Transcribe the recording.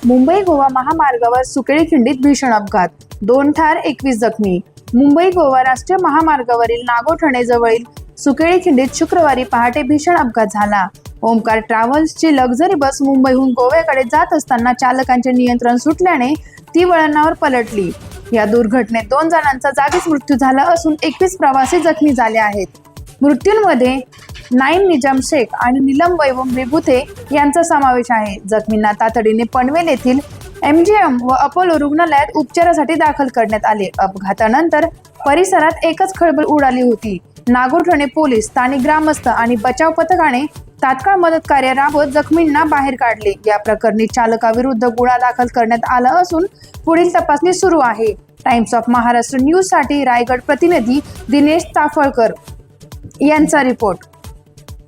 मुंबई गोवा महामार्गावर सुकेळी खिंडीत भीषण अपघात, 2 ठार 21 जखमी। मुंबई गोवा राष्ट्रीय महामार्गावरील नागोठणे जवळील सुकेळी खिंडीत शुक्रवारी पहाटे भीषण अपघात झाला। ओमकार ट्रॅव्हल्सची लक्झरी बस मुंबईहून गोव्याकडे जात असताना चालकांचे नियंत्रण सुटल्याने ती वळणावर पलटली। या दुर्घटनेत 2 जणांचा जागीच मृत्यू झाला असून 21 प्रवासी जखमी झाले आहेत। मृत्यूंमध्ये नाईम निजाम शेख आणि नीलम वैभव विभूते यांचा समावेश आहे। जखमींना तातडीने पनवेल येथील MGM व अपोलो रुग्णालयात उपचारासाठी दाखल करण्यात आले। अपघातानंतर परिसरात एकच खळबळ उडाली होती। नागोठणे पोलीस, स्थानिक ग्रामस्थ आणि बचाव पथकाने तात्काळ मदत कार्य राबवत जखमींना बाहेर काढले। या प्रकरणी चालकाविरुद्ध गुन्हा दाखल करण्यात आला असून पुढील तपासणी सुरू आहे। टाइम्स ऑफ महाराष्ट्र न्यूज साठी रायगड प्रतिनिधी दिनेश ताफळकर यांचा रिपोर्ट।